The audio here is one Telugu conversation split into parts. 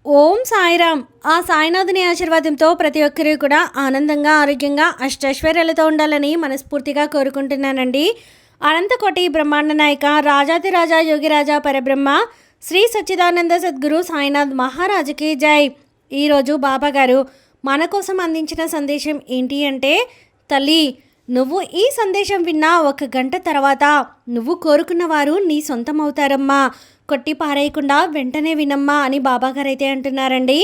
ఓం సాయిరామ్. ఆ సాయినాథుని ఆశీర్వాదంతో ప్రతి ఒక్కరూ కూడా ఆనందంగా, ఆరోగ్యంగా, అష్టైశ్వర్యాలతో ఉండాలని మనస్ఫూర్తిగా కోరుకుంటున్నానండి. అనంతకోటి బ్రహ్మాండ నాయక రాజాదిరాజా యోగిరాజా పరబ్రహ్మ శ్రీ సచ్చిదానంద సద్గురు సాయినాథ్ మహారాజుకి జై. ఈరోజు బాబాగారు మన కోసం అందించిన సందేశం ఏంటి అంటే, తల్లి నువ్వు ఈ సందేశం విన్నా 1 గంట తర్వాత నువ్వు కోరుకున్న వారు నీ సొంతం అవుతారమ్మా. కొట్టి పారేయకుండా వెంటనే వినమ్మా అని బాబాగారు అయితే అంటున్నారండి.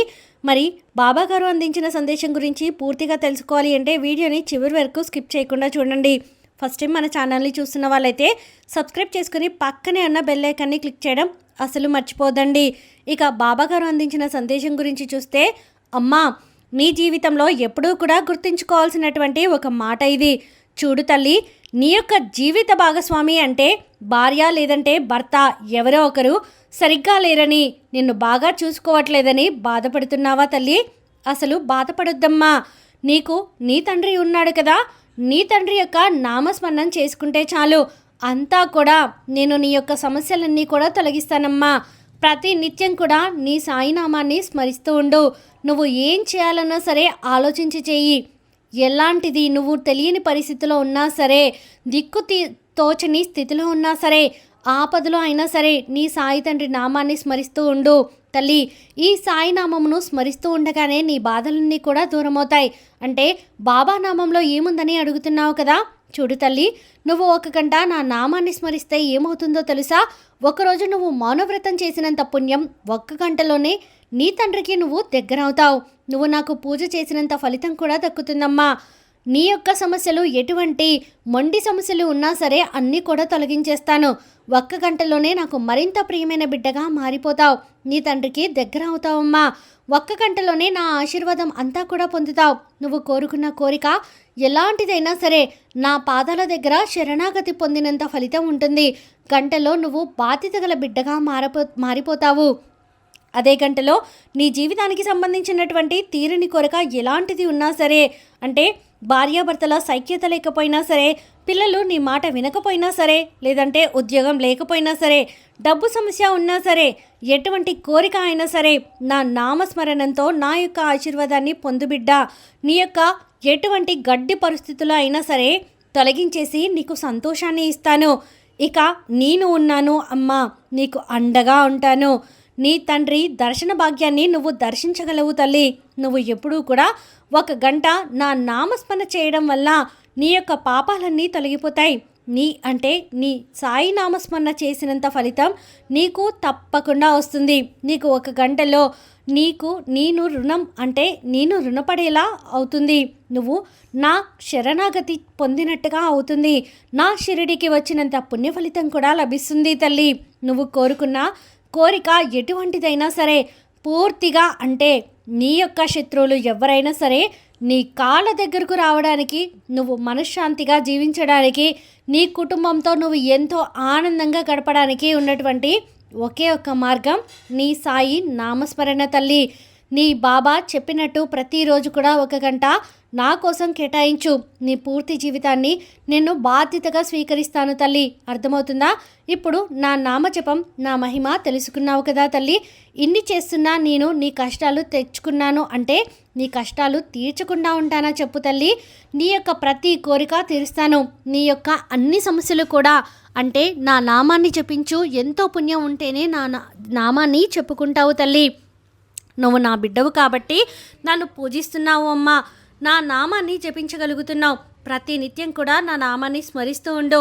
మరి బాబాగారు అందించిన సందేశం గురించి పూర్తిగా తెలుసుకోవాలి అంటే వీడియోని చివరి వరకు స్కిప్ చేయకుండా చూడండి. ఫస్ట్ టైం మన ఛానల్ని చూస్తున్న వాళ్ళైతే సబ్స్క్రైబ్ చేసుకుని పక్కనే ఉన్న బెల్ ఐకాన్ని క్లిక్ చేయడం అసలు మర్చిపోదండి. ఇక బాబాగారు అందించిన సందేశం గురించి చూస్తే, అమ్మా నీ జీవితంలో ఎప్పుడూ కూడా గుర్తుంచుకోవాల్సినటువంటి ఒక మాట ఇది. చూడు తల్లి, నీ యొక్క జీవిత భాగస్వామి అంటే భార్య లేదంటే భర్త ఎవరో ఒకరు సరిగ్గా లేరని, నిన్ను బాగా చూసుకోవట్లేదని బాధపడుతున్నావా తల్లి? అసలు బాధపడొద్దమ్మా. నీకు నీ తండ్రి ఉన్నాడు కదా, నీ తండ్రి యొక్క నామస్మరణం చేసుకుంటే చాలు, అంతా కూడా నేను నీ యొక్క సమస్యలన్నీ కూడా తొలగిస్తానమ్మా. ప్రతి నిత్యం కూడా నీ సాయినామాన్ని స్మరిస్తూ ఉండు. నువ్వు ఏం చేయాలన్నా సరే ఆలోచించి చెయ్యి. ఎలాంటిది నువ్వు తెలియని పరిస్థితిలో ఉన్నా సరే, తోచని స్థితిలో ఉన్నా సరే, ఆపదలో అయినా సరే నీ సాయి తండ్రి నామాన్ని స్మరిస్తూ ఉండు తల్లి. ఈ సాయి నామమును స్మరిస్తూ ఉండగానే నీ బాధలన్నీ కూడా దూరమవుతాయి. అంటే బాబా నామంలో ఏముందని అడుగుతున్నావు కదా. చూడు తల్లి, నువ్వు 1 గంట నా నామాన్ని స్మరిస్తే ఏమవుతుందో తెలుసా? ఒకరోజు నువ్వు మౌనవ్రతం చేసినంత పుణ్యం 1 గంటలోనే నీ తండ్రికి నువ్వు దగ్గరవుతావు. నువ్వు నాకు పూజ చేసినంత ఫలితం కూడా దక్కుతుందమ్మా. నీ యొక్క సమస్యలు ఎటువంటి మొండి సమస్యలు ఉన్నా సరే అన్నీ కూడా తొలగించేస్తాను. 1 గంటలోనే నాకు మరింత ప్రియమైన బిడ్డగా మారిపోతావు. నీ తండ్రికి దగ్గర అవుతావమ్మా. 1 గంటలోనే నా ఆశీర్వాదం అంతా కూడా పొందుతావు. నువ్వు కోరుకున్న కోరిక ఎలాంటిదైనా సరే నా పాదాల దగ్గర శరణాగతి పొందినంత ఫలితం ఉంటుంది. గంటలో నువ్వు బాధ్యత గల బిడ్డగా మారిపోతావు. అదే గంటలో నీ జీవితానికి సంబంధించినటువంటి తీరని కోరిక ఎలాంటిది ఉన్నా సరే, అంటే భార్యాభర్తల సైక్యత లేకపోయినా సరే, పిల్లలు నీ మాట వినకపోయినా సరే, లేదంటే ఉద్యోగం లేకపోయినా సరే, డబ్బు సమస్య ఉన్నా సరే, ఎటువంటి కోరిక అయినా సరే నా నామస్మరణంతో నా యొక్క ఆశీర్వాదాన్ని పొందుబిడ్డ. నీ యొక్క ఎటువంటి గడ్డి పరిస్థితుల్లో అయినా సరే తొలగించేసి నీకు సంతోషాన్ని ఇస్తాను. ఇక నేను ఉన్నాను అమ్మా, నీకు అండగా ఉంటాను. నీ తండ్రి దర్శన భాగ్యాన్ని నువ్వు దర్శించగలవు తల్లి. నువ్వు ఎప్పుడూ కూడా 1 గంట నా నామస్మరణ చేయడం వల్ల నీ యొక్క పాపాలన్నీ తొలగిపోతాయి. నీ సాయి నామస్మరణ చేసినంత ఫలితం నీకు తప్పకుండా వస్తుంది. నీకు 1 గంటలో నేను రుణపడేలా అవుతుంది. నువ్వు నా శరణాగతి పొందినట్టుగా అవుతుంది. నా షిరిడికి వచ్చినంత పుణ్య ఫలితం కూడా లభిస్తుంది తల్లి. నువ్వు కోరుకున్న కోరిక ఎటువంటిదైనా సరే పూర్తిగా, అంటే నీ యొక్క శత్రువులు ఎవరైనా సరే నీ కాళ్ళ దగ్గరకు రావడానికి, నువ్వు మనశ్శాంతిగా జీవించడానికి, నీ కుటుంబంతో నువ్వు ఎంతో ఆనందంగా గడపడానికి ఉన్నటువంటి ఒకే ఒక్క మార్గం నీ సాయి నామస్మరణ తల్లి. నీ బాబా చెప్పినట్టు ప్రతిరోజు కూడా 1 గంట నా కోసం కేటాయించు. నీ పూర్తి జీవితాన్ని నేను బాధ్యతగా స్వీకరిస్తాను తల్లి. అర్థమవుతుందా? ఇప్పుడు నా నామజపం, నా మహిమ తెలుసుకున్నావు కదా తల్లి. ఇన్ని చేస్తున్నా నేను నీ కష్టాలు తెచ్చుకున్నాను అంటే నీ కష్టాలు తీర్చకుండా ఉంటానా చెప్పు తల్లి. నీ యొక్క ప్రతి కోరిక తీరుస్తాను. నీ యొక్క అన్ని సమస్యలు కూడా, అంటే నా నామాన్ని జపించు. ఎంతో పుణ్యం ఉంటేనే నా నామాన్ని చెప్పుకుంటావు తల్లి. నువ్వు నా బిడ్డవు కాబట్టి నన్ను పూజిస్తున్నావు అమ్మా. నా నామాన్ని జపించగలుగుతున్నావు. ప్రతి నిత్యం కూడా నా నామాన్ని స్మరిస్తూ ఉండు.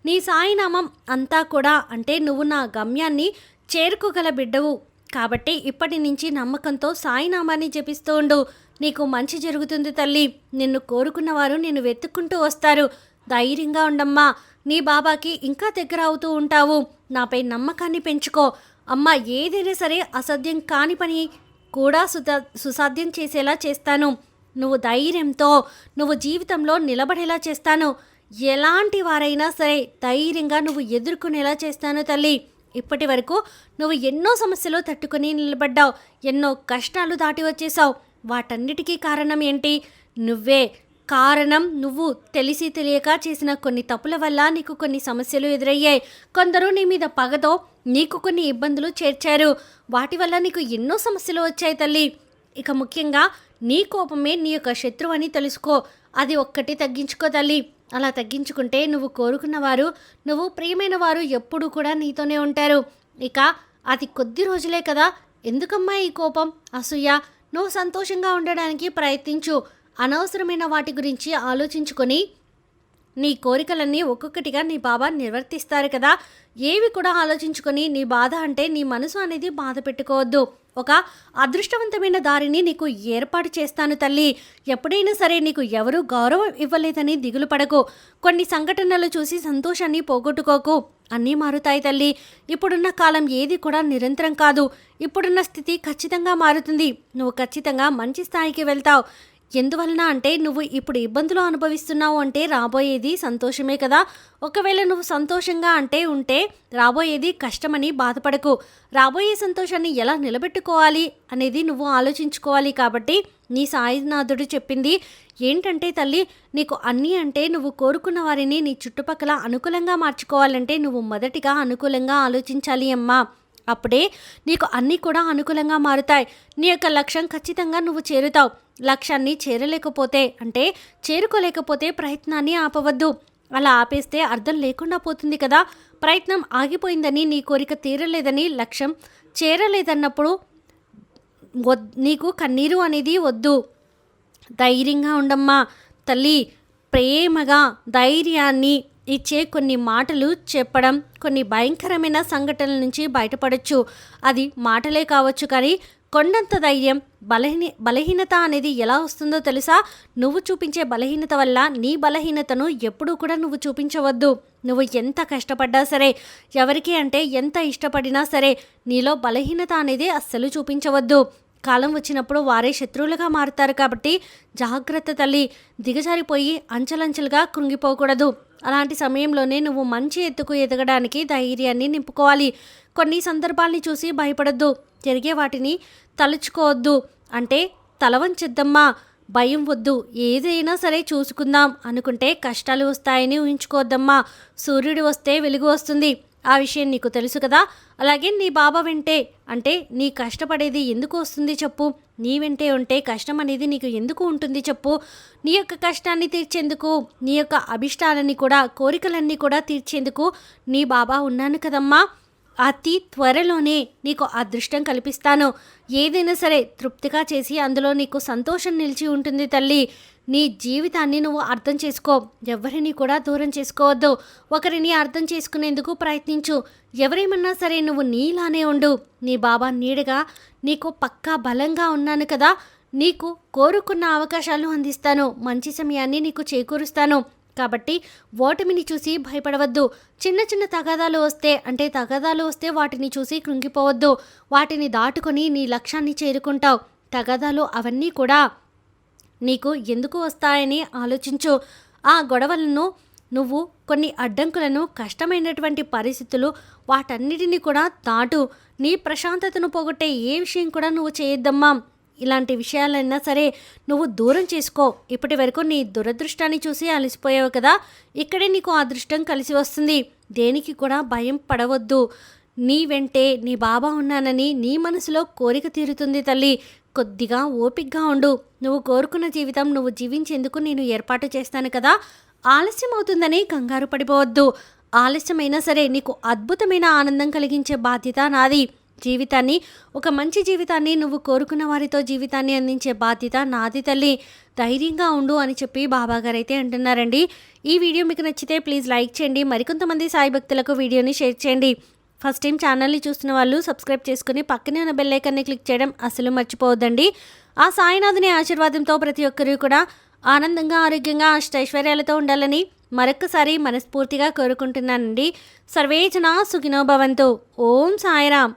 నీ సాయి నామం అంతా కూడా, అంటే నువ్వు నా గమ్యాన్ని చేరుకోగల బిడ్డవు కాబట్టి ఇప్పటి నుంచి నమ్మకంతో సాయి నామాన్ని జపిస్తూ ఉండు. నీకు మంచి జరుగుతుంది తల్లి. నిన్ను కోరుకున్న వారు నిన్ను వెతుక్కుంటూ వస్తారు. ధైర్యంగా ఉండమ్మా. నీ బాబాకి ఇంకా దగ్గర అవుతూ ఉంటావు. నాపై నమ్మకాన్ని పెంచుకో అమ్మా. ఏదైనా సరే అసాధ్యం కాని పని కూడా సుసాధ్యం చేసేలా చేస్తాను. నువ్వు ధైర్యంతో నువ్వు జీవితంలో నిలబడేలా చేస్తాను. ఎలాంటి వారైనా సరే ధైర్యంగా నువ్వు ఎదుర్కొనేలా చేస్తాను తల్లి. ఇప్పటి వరకు నువ్వు ఎన్నో సమస్యలు తట్టుకొని నిలబడ్డావు. ఎన్నో కష్టాలు దాటి వచ్చేసావు. వాటన్నిటికీ కారణం ఏంటి? నువ్వే కారణం. నువ్వు తెలిసి తెలియక చేసిన కొన్ని తప్పుల వల్ల నీకు కొన్ని సమస్యలు ఎదురయ్యాయి. కొందరు నీ మీద పగతో నీకు కొన్ని ఇబ్బందులు చేర్చారు. వాటి వల్ల నీకు ఎన్నో సమస్యలు వచ్చాయి తల్లి. ఇక ముఖ్యంగా నీ కోపమే నీ యొక్క శత్రువు అని తెలుసుకో. అది ఒక్కటి తగ్గించుకో తల్లి. అలా తగ్గించుకుంటే నువ్వు కోరుకున్న వారు, నువ్వు ప్రియమైన వారు ఎప్పుడూ కూడా నీతోనే ఉంటారు. ఇక అది కొద్ది రోజులే కదా, ఎందుకమ్మా ఈ కోపం, అసూయ? నువ్వు సంతోషంగా ఉండడానికి ప్రయత్నించు. అనవసరమైన వాటి గురించి ఆలోచించుకొని నీ కోరికలన్నీ ఒక్కొక్కటిగా నీ బాబా నిర్వర్తిస్తారు కదా. ఏవి కూడా ఆలోచించుకొని నీ బాధ అంటే నీ మనసు అనేది బాధ పెట్టుకోవద్దు. ఒక అదృష్టవంతమైన దారిని నీకు ఏర్పాటు చేస్తాను తల్లి. ఎప్పుడైనా సరే నీకు ఎవరూ గౌరవం ఇవ్వలేదని దిగులు పడకు. కొన్ని సంఘటనలు చూసి సంతోషాన్ని పోగొట్టుకోకు. అన్నీ మారుతాయి తల్లి. ఇప్పుడున్న కాలం ఏది కూడా నిరంతరం కాదు. ఇప్పుడున్న స్థితి ఖచ్చితంగా మారుతుంది. నువ్వు ఖచ్చితంగా మంచి స్థాయికి వెళ్తావు. ఎందువలన అంటే నువ్వు ఇప్పుడు ఇబ్బందులు అనుభవిస్తున్నావు అంటే రాబోయేది సంతోషమే కదా. ఒకవేళ నువ్వు సంతోషంగా అంటే ఉంటే రాబోయేది కష్టమని బాధపడకు. రాబోయే సంతోషాన్ని ఎలా నిలబెట్టుకోవాలి అనేది నువ్వు ఆలోచించుకోవాలి. కాబట్టి నీ సాయినాథుడు చెప్పింది ఏంటంటే తల్లి, నీకు అన్నీ అంటే నువ్వు కోరుకున్న వారిని నీ చుట్టుపక్కల అనుకూలంగా మార్చుకోవాలంటే నువ్వు మొదటిగా అనుకూలంగా ఆలోచించాలి అమ్మా. అప్పుడే నీకు అన్నీ కూడా అనుకూలంగా మారుతాయి. నీ యొక్క లక్ష్యం ఖచ్చితంగా నువ్వు చేరుతావు. లక్ష్యాన్ని చేరలేకపోతే అంటే చేరుకోలేకపోతే ప్రయత్నాన్ని ఆపవద్దు. అలా ఆపేస్తే అర్థం లేకుండా పోతుంది కదా. ప్రయత్నం ఆగిపోయిందని, నీ కోరిక తీరలేదని, లక్ష్యం చేరలేదన్నప్పుడు నీకు కన్నీరు అనేది వద్దు. ధైర్యంగా ఉండమ్మా తల్లి. ప్రేమగా ధైర్యాన్ని ఇచ్చే కొన్ని మాటలు చెప్పడం కొన్ని భయంకరమైన సంఘటనల నుంచి బయటపడచ్చు. అది మాటలే కావచ్చు, కానీ కొండంత ధైర్యం. బలహీనత అనేది ఎలా వస్తుందో తెలుసా? నువ్వు చూపించే బలహీనత వల్ల నీ బలహీనతను ఎప్పుడూ కూడా నువ్వు చూపించవద్దు. నువ్వు ఎంత కష్టపడ్డా సరే, ఎవరికి అంటే ఎంత ఇష్టపడినా సరే, నీలో బలహీనత అనేది అస్సలు చూపించవద్దు. కాలం వచ్చినప్పుడు వారే శత్రువులుగా మారుతారు. కాబట్టి జాగ్రత్త తల్లి. దిగజారిపోయి అంచెలంచెలుగా కృంగిపోకూడదు. అలాంటి సమయంలోనే నువ్వు మంచి ఎత్తుకు ఎదగడానికి ధైర్యాన్ని నింపుకోవాలి. కొన్ని సందర్భాల్ని చూసి భయపడద్దు. జరిగే వాటిని తలుచుకోవద్దు. అంటే తలవంచెద్దమ్మా, భయం వద్దు. ఏదైనా సరే చూసుకుందాం అనుకుంటే కష్టాలు వస్తాయని ఊహించుకోవద్దమ్మా. సూర్యుడు వస్తే వెలుగు వస్తుంది. ఆ విషయం నీకు తెలుసు కదా. అలాగే నీ బాబా వెంటే అంటే నీ కష్టపడేది ఎందుకు వస్తుంది చెప్పు? నీ వెంటే ఉంటే కష్టం అనేది నీకు ఎందుకు ఉంటుంది చెప్పు? నీ యొక్క కష్టాన్ని తీర్చేందుకు, నీ యొక్క అభిష్టాలని కూడా, కోరికలన్నీ కూడా తీర్చేందుకు నీ బాబా ఉన్నాను కదమ్మా. అతి త్వరలోనే నీకు అదృష్టం కల్పిస్తాను. ఏదైనా సరే తృప్తిగా చేసి అందులో నీకు సంతోషం నిలిచి ఉంటుంది తల్లి. నీ జీవితాన్ని నువ్వు అర్థం చేసుకో. ఎవరిని కూడా దూరం చేసుకోవద్దు. ఒకరిని అర్థం చేసుకునేందుకు ప్రయత్నించు. ఎవరేమన్నా సరే నువ్వు నీలానే ఉండు. నీ బాబా నీడగా నీకు పక్కా బలంగా ఉన్నాను కదా. నీకు కోరుకున్న అవకాశాలు అందిస్తాను. మంచి సమయాన్ని నీకు చేకూరుస్తాను. కాబట్టి ఓటమిని చూసి భయపడవద్దు. చిన్న చిన్న తగాదాలు వస్తే వాటిని చూసి కృంగిపోవద్దు. వాటిని దాటుకొని నీ లక్ష్యాన్ని చేరుకుంటావు. తగాదాలు అవన్నీ కూడా నీకు ఎందుకు వస్తాయని ఆలోచించు. ఆ గొడవలను నువ్వు కొన్ని అడ్డంకులను, కష్టమైనటువంటి పరిస్థితులు, వాటన్నిటిని కూడా దాటు. నీ ప్రశాంతతను పోగొట్టే ఏ విషయం కూడా నువ్వు చేయొద్దమ్మా. ఇలాంటి విషయాలైనా సరే నువ్వు దూరం చేసుకో. ఇప్పటి వరకు నీ దురదృష్టాన్ని చూసి అలసిపోయావు కదా. ఇక్కడే నీకు అదృష్టం కలిసి వస్తుంది. దేనికి కూడా భయం పడవద్దు. నీ వెంటే నీ బాబా ఉన్నానని నీ మనసులో కోరిక తీరుతుంది తల్లి. కొద్దిగా ఓపికగా ఉండు. నువ్వు కోరుకున్న జీవితం నువ్వు జీవించేందుకు నేను ఏర్పాటు చేస్తాను కదా. ఆలస్యం అవుతుందని కంగారు పడిపోవద్దు. ఆలస్యమైనా సరే నీకు అద్భుతమైన ఆనందం కలిగించే బాధ్యత నాది. జీవితాన్ని, ఒక మంచి జీవితాన్ని, నువ్వు కోరుకున్న వారితో జీవితాన్ని అందించే బాధ్యత నాది తల్లి. ధైర్యంగా ఉండు అని చెప్పి బాబాగారు అయితే అంటున్నారండి. ఈ వీడియో మీకు నచ్చితే ప్లీజ్ లైక్ చేయండి. మరికొంతమంది సాయి భక్తులకు వీడియోని షేర్ చేయండి. ఫస్ట్ టైం ఛానల్ని చూస్తున్న వాళ్ళు సబ్స్క్రైబ్ చేసుకుని పక్కనే ఉన్న బెల్ ఐకాన్ని క్లిక్ చేయడం అసలు మర్చిపోవద్దండి. ఆ సాయినాథుని ఆశీర్వాదంతో ప్రతి ఒక్కరూ కూడా ఆనందంగా, ఆరోగ్యంగా, అష్టైశ్వర్యాలతో ఉండాలని మరొక్కసారి మనస్ఫూర్తిగా కోరుకుంటున్నానండి. సర్వే జనా సుఖినో భవంతు. ఓం సాయిరామ్.